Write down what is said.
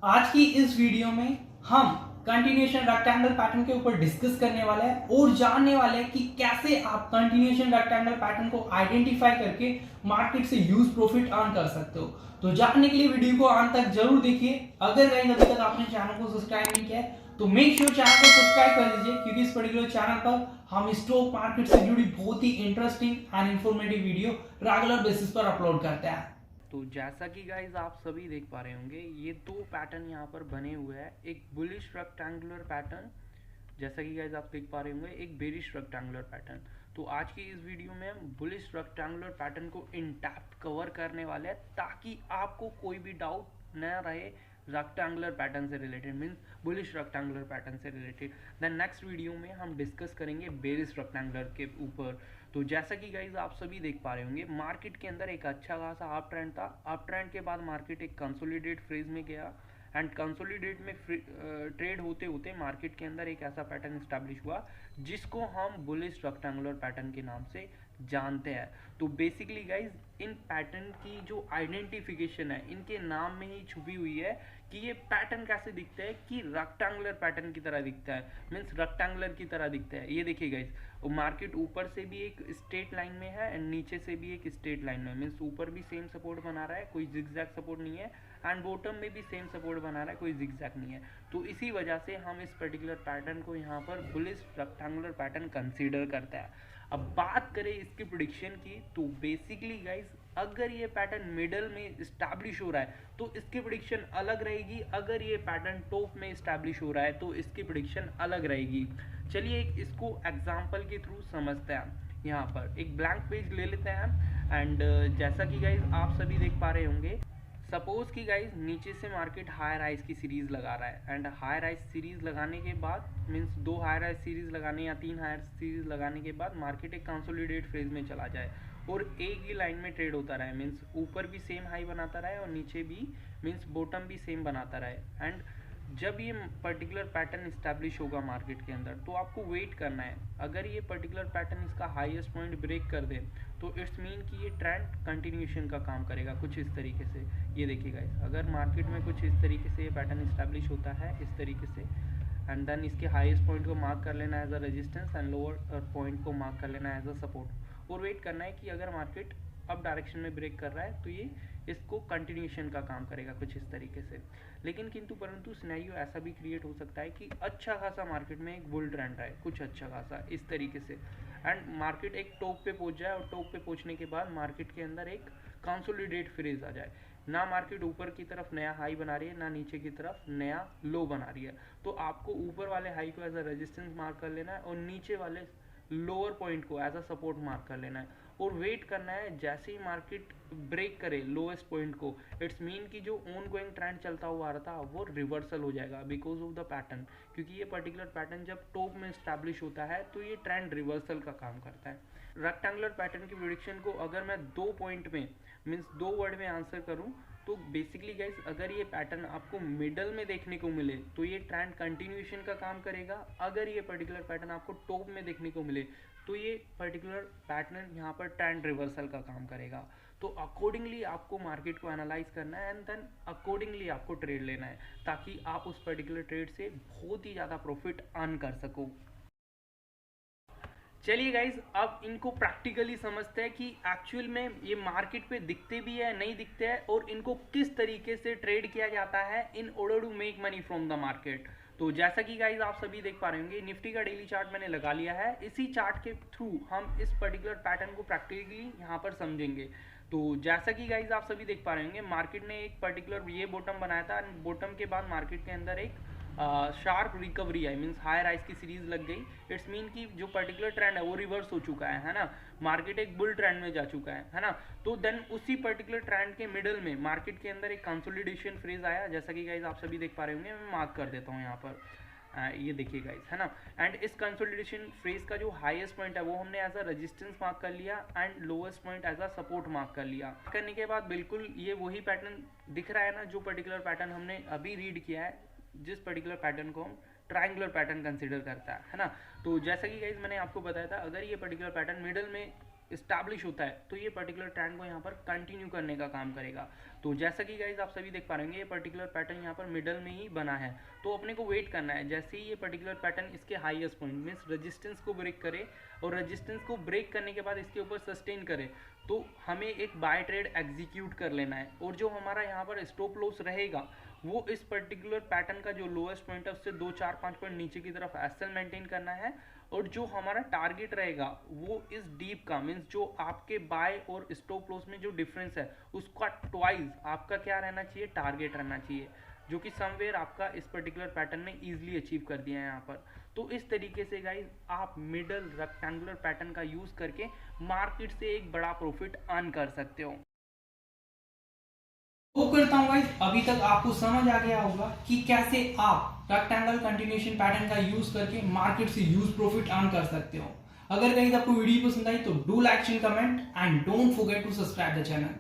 आज की इस वीडियो में हम कंटिन्यूएशन रेक्टेंगल पैटर्न के ऊपर डिस्कस करने वाले हैं और जानने वाले हैं कि कैसे आप कंटिन्यूएशन रेक्टेंगल पैटर्न को आइडेंटिफाई करके मार्केट से यूज प्रॉफिट अर्न कर सकते हो। तो जानने के लिए वीडियो को अंत तक जरूर देखिए। अगर कहीं अभी तक आपने चैनल को सब्सक्राइब नहीं किया है तो मेक श्योर चैनल को सब्सक्राइब कर दीजिए, क्योंकि इस पर्टिकुलर चैनल पर हम स्टॉक मार्केट से जुड़ी बहुत ही interesting and informative video regular basis पर अपलोड करते हैं। तो जैसा कि गाइज आप सभी देख पा रहे होंगे, ये दो पैटर्न यहाँ पर बने हुए हैं। एक बुलिश रेक्टेंगुलर पैटर्न, जैसा कि गाइज आप देख पा रहे होंगे, एक बेरिश रेक्टेंगुलर पैटर्न। तो आज की इस वीडियो में हम बुलिश रेक्टेंगुलर पैटर्न को इन डेप्थ कवर करने वाले हैं, ताकि आपको कोई भी डाउट न रहे रेक्टेंगुलर पैटर्न से related, means bullish rectangular pattern से रिलेटेड। देन नेक्स्ट वीडियो में हम डिस्कस करेंगे बेरिश रेक्टेंगुलर के ऊपर। तो जैसा कि गाइज आप सभी देख पा रहे होंगे, मार्केट के अंदर एक अच्छा खासा अप ट्रेंड था। अप ट्रेंड के बाद मार्केट एक कंसोलिडेट फेज में गया एंड कंसोलिडेट में ट्रेड होते होते मार्केट के अंदर एक ऐसा पैटर्न स्टैब्लिश हुआ जिसको हम बुलिश रेक्टेंगुलर पैटर्न के नाम से जानते हैं। तो बेसिकली गाइज, इन पैटर्न की जो आइडेंटिफिकेशन है इनके नाम में ही छुपी हुई है कि ये पैटर्न कैसे दिखता है, कि रेक्टेंगुलर पैटर्न की तरह दिखता है, मीन्स रेक्टेंगुलर की तरह दिखता है। ये देखिए गाइज, मार्केट ऊपर से भी एक स्ट्रेट लाइन में है एंड नीचे से भी एक स्ट्रेट लाइन में, मीन्स ऊपर भी सेम सपोर्ट बना रहा है, कोई जिगजैग सपोर्ट नहीं है, एंड बॉटम में भी सेम सपोर्ट बना रहा है, कोई जिगजैग नहीं है। तो इसी वजह से हम इस पर्टिकुलर पैटर्न को यहाँ पर बुलिश रेक्टेंगुलर पैटर्न कंसीडर करता है। अब बात करें इसकी प्रिडिक्शन की, तो बेसिकली गाइज, अगर ये पैटर्न मिडल में स्टैब्लिश हो रहा है तो इसकी प्रिडिक्शन अलग रहेगी। अगर ये पैटर्न टॉप में स्टैब्लिश हो रहा है तो इसकी प्रिडिक्शन अलग रहेगी। चलिए इसको एग्जांपल के थ्रू समझते हैं। यहाँ पर एक ब्लैंक पेज ले लेते हैं एंड जैसा कि गाइज आप सभी देख पा रहे होंगे, सपोज कि गाइज नीचे से मार्केट हाई राइज की सीरीज लगा रहा है एंड हाई राइज सीरीज लगाने के बाद, मीन्स दो हाई राइज सीरीज लगाने या तीन हाई सीरीज लगाने के बाद मार्केट एक कंसोलिडेट फेज में चला जाए और एक ही लाइन में ट्रेड होता रहे, मीन्स ऊपर भी सेम हाई बनाता रहे और नीचे भी, मीन्स बॉटम भी सेम बनाता रहे। एंड जब ये पर्टिकुलर पैटर्न इस्टेब्लिश होगा मार्केट के अंदर तो आपको वेट करना है। अगर ये पर्टिकुलर पैटर्न इसका हाईएस्ट पॉइंट ब्रेक कर दे तो इट्स मीन कि ये ट्रेंड कंटिन्यूएशन का काम करेगा कुछ इस तरीके से। ये देखिएगा, अगर मार्केट में कुछ इस तरीके से ये पैटर्न इस्टेब्लिश होता है इस तरीके से, एंड देन इसके हाईएस्ट पॉइंट को मार्क कर लेना as a resistance and lower point को मार्क कर लेना एज अ सपोर्ट, और वेट करना है कि अगर मार्केट अप डायरेक्शन में ब्रेक कर रहा है तो ये इसको कंटिन्यूएशन का काम करेगा कुछ इस तरीके से। लेकिन किंतु परंतु सिनेरियो ऐसा भी क्रिएट हो सकता है कि अच्छा खासा मार्केट में एक बुल ट्रेंड है कुछ अच्छा खासा इस तरीके से, एंड मार्केट एक टॉप पे पहुंच जाए और टॉप पे पहुंचने के बाद मार्केट के अंदर एक कंसोलिडेट फेज आ जाए। ना मार्केट ऊपर की तरफ नया हाई बना रही है, ना नीचे की तरफ नया लो बना रही है, तो आपको ऊपर वाले हाई को एज अ रेजिस्टेंस मार्क कर लेना है और नीचे वाले लोअर पॉइंट को एज अ सपोर्ट मार्क कर लेना है और वेट करना है जैसे ही मार्केट ब्रेक करे लोएस्ट पॉइंट को। इट्स मीन कि जो ऑन गोइंग ट्रेंड चलता हुआ आ रहा था वो रिवर्सल हो जाएगा बिकॉज ऑफ द पैटर्न, क्योंकि ये पर्टिकुलर पैटर्न जब टॉप में स्टैब्लिश होता है तो ये ट्रेंड रिवर्सल का काम करता है। रेक्टेंगुलर पैटर्न की प्रेडिक्शन को अगर मैं दो पॉइंट में, मीन्स दो वर्ड में आंसर करूं, तो बेसिकली गाइस, अगर ये पैटर्न आपको मिडल में देखने को मिले तो ये ट्रेंड कंटिन्यूएशन का काम करेगा। अगर ये पर्टिकुलर पैटर्न आपको टॉप में देखने को मिले तो ये पर्टिकुलर पैटर्न यहाँ पर ट्रेंड रिवर्सल का काम करेगा। तो अकॉर्डिंगली आपको मार्केट को एनालाइज करना है एंड देन अकॉर्डिंगली आपको ट्रेड लेना है, ताकि आप उस पर्टिकुलर ट्रेड से बहुत ही ज़्यादा प्रॉफिट अर्न कर सको। चलिए गाइज, अब इनको प्रैक्टिकली समझते हैं कि एक्चुअल में ये मार्केट पे दिखते भी है नहीं दिखते हैं और इनको किस तरीके से ट्रेड किया जाता है in order to make money from the market. तो जैसा कि गाइज आप सभी देख पा रहे होंगे, निफ्टी का डेली चार्ट मैंने लगा लिया है। इसी चार्ट के थ्रू हम इस पर्टिकुलर पैटर्न को प्रैक्टिकली यहाँ पर समझेंगे। तो जैसा कि गाइज आप सभी देख पा रहे होंगे, मार्केट ने एक पर्टिकुलर ये बॉटम बनाया था, बॉटम के बाद मार्केट के अंदर एक शार्प रिकवरी है, मीन्स हाई राइज की सीरीज लग गई। इट्स मीन कि जो पर्टिकुलर ट्रेंड है वो रिवर्स हो चुका है ना, मार्केट एक बुल ट्रेंड में जा चुका है ना। तो देन उसी पर्टिकुलर ट्रेंड के मिडल में मार्केट के अंदर एक कंसोलिडेशन फ्रेज आया, जैसा कि गाइज आप सभी देख पा रहे होंगे, मैं मार्क कर देता हूँ यहाँ पर। ये देखिए गाइज, है ना। एंड इस कंसोलिडेशन फ्रेज का जो हाईएस्ट पॉइंट है वो हमने एज अ रेजिस्टेंस मार्क कर लिया and lowest point as a support mark कर लिया। करने के बाद बिल्कुल ये वही पैटर्न दिख रहा है ना, जो पर्टिकुलर पैटर्न हमने अभी रीड किया है, जिस पर्टिकुलर पैटर्न को हम ट्रायंगुलर पैटर्न कंसीडर करता है ना। तो जैसा कि गाइज मैंने आपको बताया था, अगर ये पर्टिकुलर पैटर्न मिडल में इस्टेब्लिश होता है तो ये पर्टिकुलर ट्रेंड को यहाँ पर कंटिन्यू करने का काम करेगा। तो जैसा कि गाइज आप सभी देख पा रहे होंगे ये पर्टिकुलर पैटर्न यहाँ पर मिडल में ही बना है, तो अपने को वेट करना है जैसे ही ये पर्टिकुलर पैटर्न इसके हाईएस्ट पॉइंट मीन्स रेजिस्टेंस को ब्रेक करे और रेजिस्टेंस को ब्रेक करने के बाद इसके ऊपर सस्टेन करे तो हमें एक बाय ट्रेड एग्जीक्यूट कर लेना है। और जो हमारा यहाँ पर स्टॉप लॉस रहेगा वो इस पर्टिकुलर पैटर्न का जो लोएस्ट पॉइंट है उससे 2-4-5 पॉइंट नीचे की तरफ एसएल मेंटेन करना है। और जो हमारा टारगेट रहेगा वो इस डीप का मीन्स जो आपके बाय और स्टॉप लॉस में जो डिफरेंस है उसका ट्वाइस आपका क्या रहना चाहिए, टारगेट रहना चाहिए, जो कि समवेयर आपका इस पर्टिकुलर पैटर्न ने इजीली अचीव कर दिया है यहाँ पर। तो इस तरीके से गाइज आप मिडल रेक्टेंगुलर पैटर्न का यूज करके मार्केट से एक बड़ा प्रॉफिट अर्न कर सकते हो। होप करता हूँ गाइस अभी तक आपको समझ आ गया होगा कि कैसे आप रेक्टेंगल कंटिन्यूएशन पैटर्न का यूज करके मार्केट से यूज प्रॉफिट अर्न कर सकते हो। अगर गाइस आपको वीडियो पसंद आई तो do like, share, comment and don't forget to subscribe the channel.